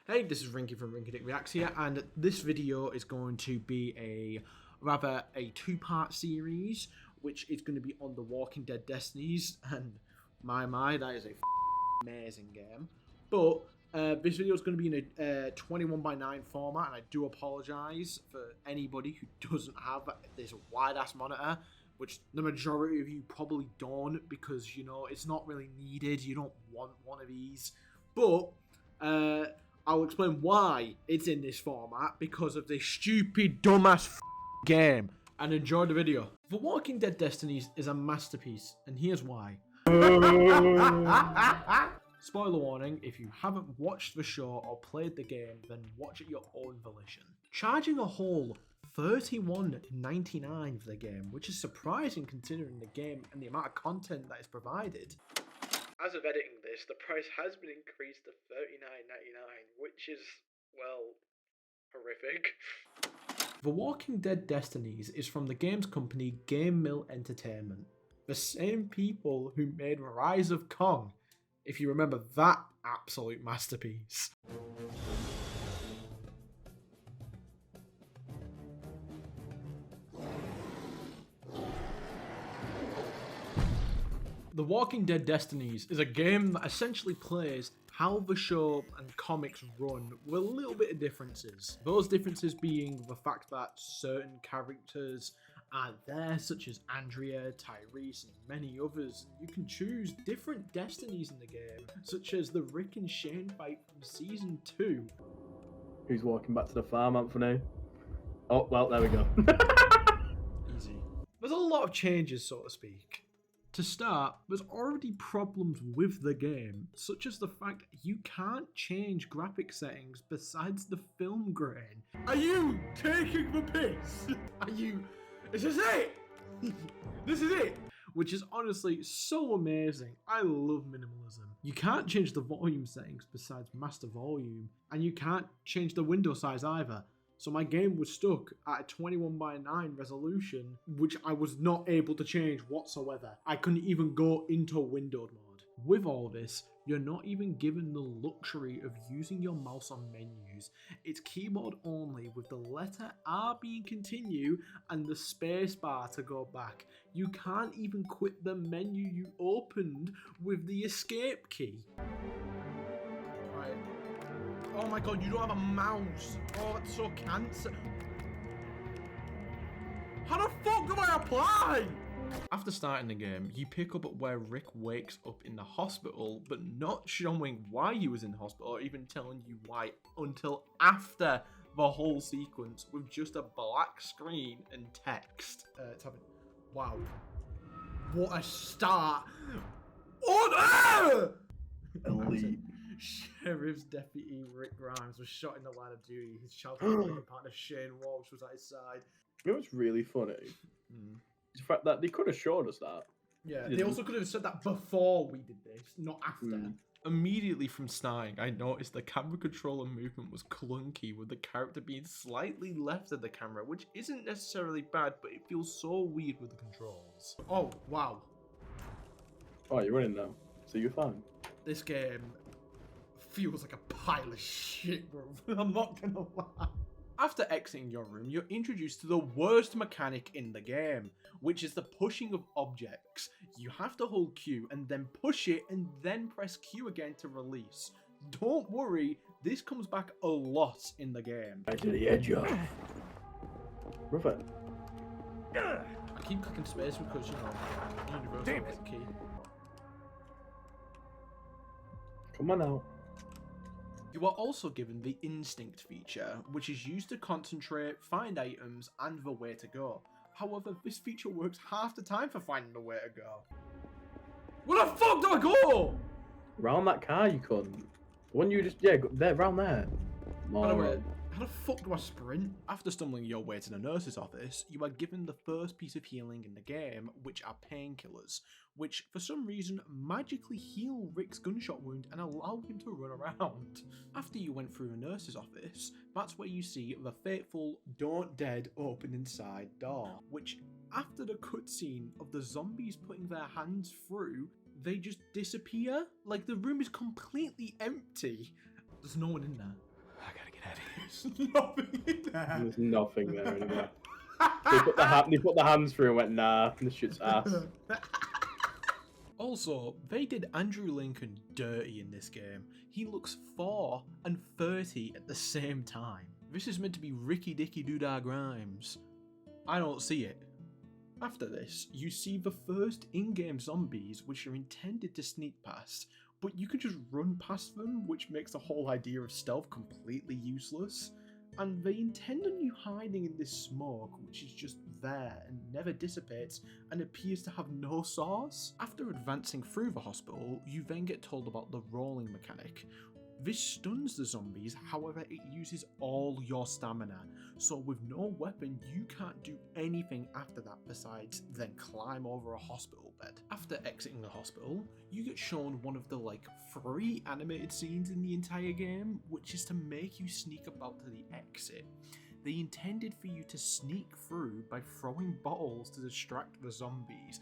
Hey, this is Rinky from Rinky Dick Reacts here, and this video is going to be a two-part series, which is going to be on the Walking Dead Destinies, and my, that is a amazing game. But this video is going to be in a 21:9 format, and I do apologise for anybody who doesn't have this wide-ass monitor, which the majority of you probably don't, because, you know, it's not really needed. You don't want one of these. But I'll explain why it's in this format, because of this stupid, dumbass game. And enjoy the video. The Walking Dead Destinies is a masterpiece, and here's why. Spoiler warning, if you haven't watched the show or played the game, then watch at your own volition. Charging a whole $31.99 for the game, which is surprising considering the game and the amount of content that is provided. As of editing this, the price has been increased to $39.99, which is, well, horrific. The Walking Dead Destinies is from the games company Game Mill Entertainment, the same people who made Rise of Kong, if you remember that absolute masterpiece. The Walking Dead Destinies is a game that essentially plays how the show and comics run with a little bit of differences. Those differences being the fact that certain characters are there, such as Andrea, Tyrese, and many others. You can choose different destinies in the game, such as the Rick and Shane fight from Season 2. Who's walking back to the farm, Anthony? Oh, well, there we go. Easy. There's a lot of changes, so to speak. To start, there's already problems with the game, such as the fact you can't change graphic settings besides the film grain. Are you taking the piss? Is this it? This is it? Which is honestly so amazing. I love minimalism. You can't change the volume settings besides master volume, and you can't change the window size either. So my game was stuck at a 21:9 resolution, which I was not able to change whatsoever. I couldn't even go into windowed mode. With all this, you're not even given the luxury of using your mouse on menus. It's keyboard only, with the letter R being continue and the space bar to go back. You can't even quit the menu you opened with the escape key. Right. Oh my god, you don't have a mouse. Oh, that's so cancer. How the fuck do I apply? After starting the game, you pick up at where Rick wakes up in the hospital, but not showing why he was in the hospital or even telling you why until after the whole sequence with just a black screen and text. Wow. What a start. Oh, Elite. Sheriff's Deputy Rick Grimes was shot in the line of duty. His childhood partner Shane Walsh was at his side. You know what's really funny? Is the fact that they could have showed us that. Yeah, they also could have said that before we did this, not after. Immediately from starting, I noticed the camera controller movement was clunky, with the character being slightly left of the camera, which isn't necessarily bad, but it feels so weird with the controls. Oh, wow. Oh, you're running now, so you're fine. This game feels like a pile of shit, bro. I'm not gonna lie. After exiting your room, you're introduced to the worst mechanic in the game, which is the pushing of objects. You have to hold Q and then push it and then press Q again to release. Don't worry, this comes back a lot in the game. Right to the edge of. Brother. I keep clicking space because, you know, universal is the key. Come on now. You are also given the Instinct feature, which is used to concentrate, find items, and the way to go. However, this feature works half the time for finding the way to go. Where the fuck do I go? Round that car, you couldn't. The one you just, yeah, there, round there. How the fuck do I sprint? After stumbling your way to the nurse's office, you are given the first piece of healing in the game, which are painkillers, which for some reason magically heal Rick's gunshot wound and allow him to run around. After you went through the nurse's office, that's where you see the fateful "Don't Dead" open inside door, which after the cutscene of the zombies putting their hands through, they just disappear. Like, the room is completely empty. There's no one in there. There's nothing in there. There's nothing there anymore. They put the hands through and went, nah, this shit's ass. Also, they did Andrew Lincoln dirty in this game. He looks 4 and 30 at the same time. This is meant to be Ricky Dicky Doodah Grimes. I don't see it. After this, you see the first in-game zombies which are intended to sneak past, but you can just run past them, which makes the whole idea of stealth completely useless. And they intend on you hiding in this smoke, which is just there and never dissipates and appears to have no source. After advancing through the hospital, you then get told about the rolling mechanic. This stuns the zombies, however it uses all your stamina, so with no weapon you can't do anything after that besides then climb over a hospital bed. After exiting the hospital, you get shown one of the 3 animated scenes in the entire game, which is to make you sneak about to the exit. They intended for you to sneak through by throwing bottles to distract the zombies.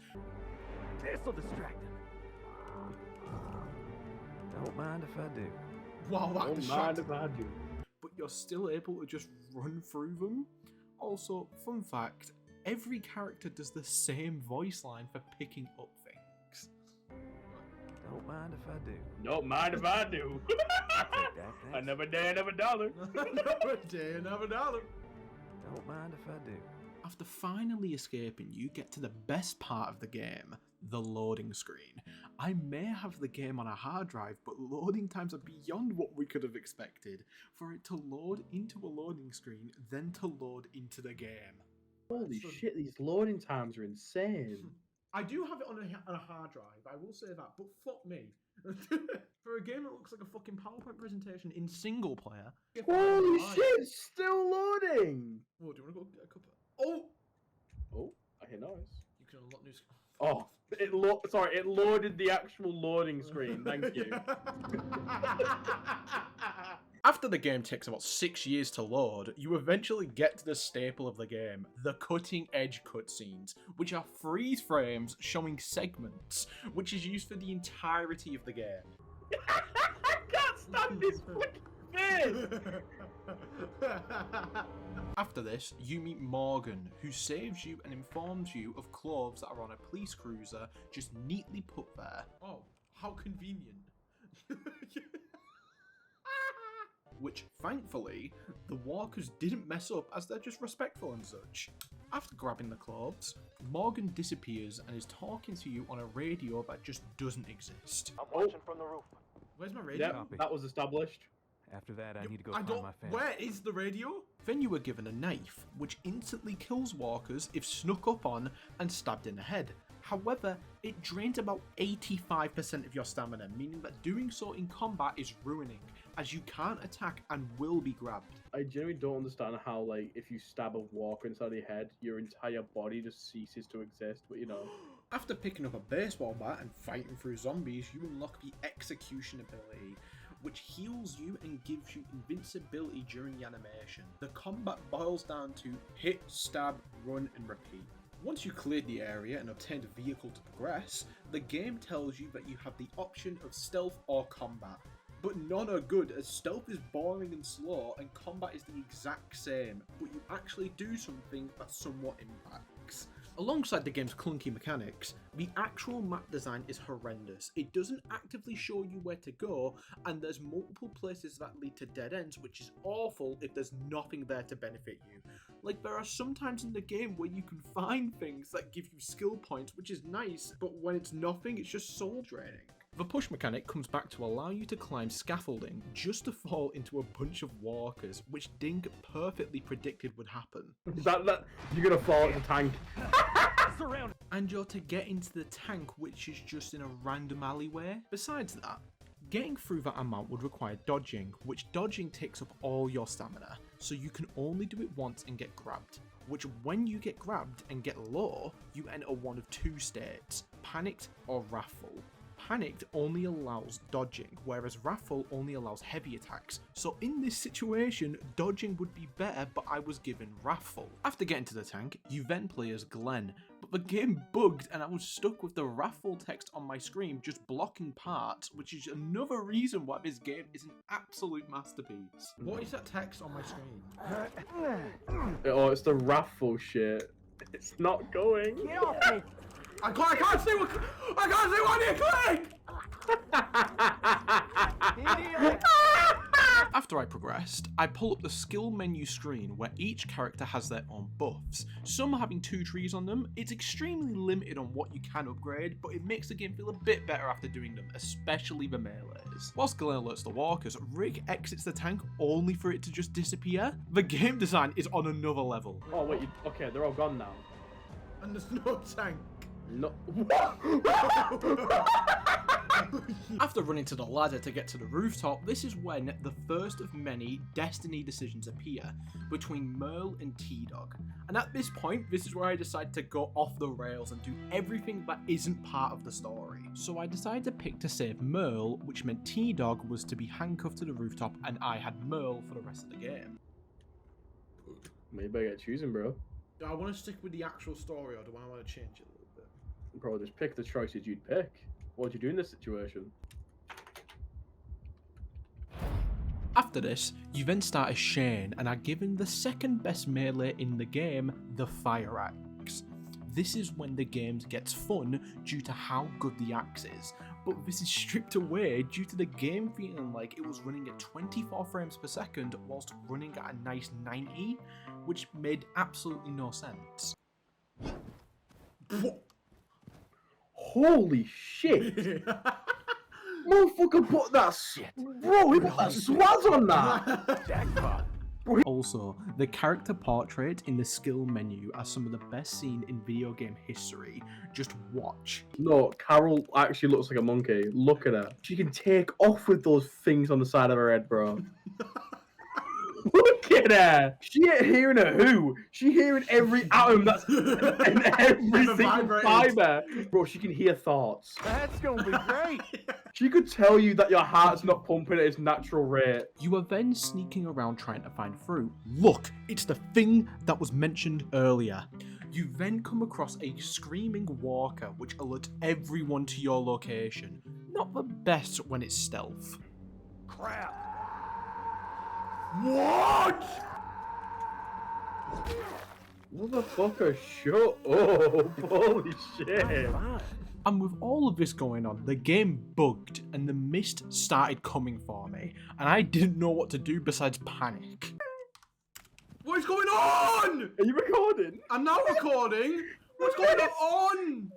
This'll distract them. Don't mind if I do. Wow, that Don't distracted mind if I do. but you're still able to just run through them. Also, fun fact, every character does the same voice line for picking up things. Don't mind if I do. Don't mind if I do. Another day, another dollar. Another day, another dollar. Don't mind if I do. After finally escaping, you get to the best part of the game, the loading screen. I may have the game on a hard drive, but loading times are beyond what we could have expected. For it to load into a loading screen, then to load into the game. Holy shit, these loading times are insane. I do have it on a hard drive, I will say that, but fuck me. For a game that looks like a fucking PowerPoint presentation in single player. Holy shit, it's still loading! Oh, do you want to go get a cup of... Oh! Oh, I hear noise. You can unlock new screen. Oh, it loaded the actual loading screen, thank you. After the game takes about 6 years to load, you eventually get to the staple of the game, the cutting edge cutscenes, which are freeze frames showing segments, which is used for the entirety of the game. I can't stand this fucking face! After this, you meet Morgan, who saves you and informs you of clothes that are on a police cruiser just neatly put there. Oh, how convenient. Which, thankfully, the walkers didn't mess up as they're just respectful and such. After grabbing the clothes, Morgan disappears and is talking to you on a radio that just doesn't exist. I'm watching from the roof. Where's my radio? Yep, that was established. After that, I need to go I find don't. my family. Where is the radio? Then you were given a knife, which instantly kills walkers if snuck up on and stabbed in the head. However, it drains about 85% of your stamina, meaning that doing so in combat is ruining, as you can't attack and will be grabbed. I genuinely don't understand how, if you stab a walker inside the head, your entire body just ceases to exist, but you know. After picking up a baseball bat and fighting through zombies, you unlock the execution ability, which heals you and gives you invincibility during the animation. The combat boils down to hit, stab, run, and repeat. Once you cleared the area and obtained a vehicle to progress, the game tells you that you have the option of stealth or combat. But none are good, as stealth is boring and slow and combat is the exact same, but you actually do something that somewhat impacts. Alongside the game's clunky mechanics, the actual map design is horrendous. It doesn't actively show you where to go, and there's multiple places that lead to dead ends, which is awful if there's nothing there to benefit you. There are some times in the game where you can find things that give you skill points, which is nice, but when it's nothing, it's just soul draining. The push mechanic comes back to allow you to climb scaffolding just to fall into a bunch of walkers, which Dink perfectly predicted would happen. That you're gonna fall at the tank. And you're to get into the tank, which is just in a random alleyway. Besides that, getting through that amount would require dodging, which dodging takes up all your stamina, so you can only do it once and get grabbed. Which when you get grabbed and get low, you enter one of two states, panicked or wrathful. Panicked only allows dodging, whereas Wrathful only allows heavy attacks. So in this situation, dodging would be better, but I was given Wrathful. After getting to the tank, you then play as Glenn, but the game bugged and I was stuck with the Wrathful text on my screen just blocking parts, which is another reason why this game is an absolute masterpiece. What is that text on my screen? Oh, it's the Wrathful shit. It's not going. Get off me! I can't see what you're clicking! After I progressed, I pull up the skill menu screen where each character has their own buffs. Some having 2 trees on them. It's extremely limited on what you can upgrade, but it makes the game feel a bit better after doing them, especially the melees. Whilst Glenn alerts the walkers, Rick exits the tank only for it to just disappear. The game design is on another level. Oh wait, okay, they're all gone now. And there's no tank. No. After running to the ladder to get to the rooftop, this is when the first of many Destiny decisions appear between Merle and T-Dog. And at this point, this is where I decide to go off the rails and do everything that isn't part of the story. So I decided to pick to save Merle, which meant T-Dog was to be handcuffed to the rooftop and I had Merle for the rest of the game. Maybe I get choosing, bro. Do I want to stick with the actual story or do I want to change it a little bit? Bro, just pick the choices you'd pick. What would you do in this situation? After this, you then start as Shane and are given the second best melee in the game, the Fire Axe. This is when the game gets fun due to how good the axe is, but this is stripped away due to the game feeling like it was running at 24 frames per second whilst running at a nice 90, which made absolutely no sense. Holy shit! Motherfucker put that shit. Bro, he put that swaz on that! Jackpot! Also, the character portrait in the skill menu are some of the best seen in video game history. Just watch. No, Carol actually looks like a monkey. Look at her. She can take off with those things on the side of her head, bro. Look at her! She ain't hearing a who. She hearing every atom that's in every single fiber. Bro, she can hear thoughts. That's gonna be great! She could tell you that your heart's not pumping at its natural rate. You are then sneaking around trying to find fruit. Look, it's the thing that was mentioned earlier. You then come across a screaming walker which alerts everyone to your location. Not the best when it's stealth. Crap! What? Motherfucker, shut up. Holy shit. Fine. And with all of this going on, the game bugged and the mist started coming for me, and I didn't know what to do besides panic. What is going on? Are you recording? I'm now recording. What's going on?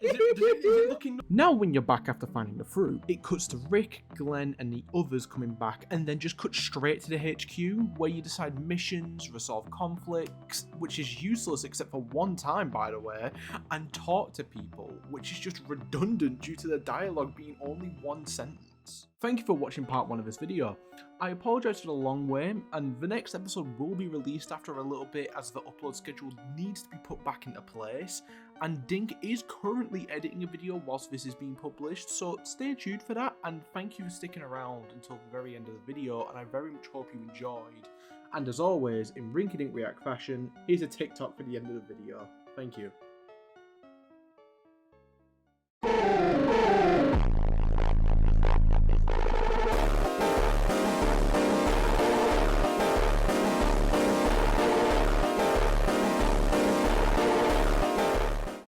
Is it looking... Now when you're back after finding the fruit, it cuts to Rick, Glenn and the others coming back and then just cuts straight to the HQ where you decide missions, resolve conflicts, which is useless except for one time by the way, and talk to people, which is just redundant due to the dialogue being only one sentence. Thank you for watching part 1 of this video. I apologise for the long way, and the next episode will be released after a little bit as the upload schedule needs to be put back into place, and Dink is currently editing a video whilst this is being published, so stay tuned for that, and thank you for sticking around until the very end of the video, and I very much hope you enjoyed. And as always, in Rinky Dink React fashion, here's a TikTok for the end of the video. Thank you.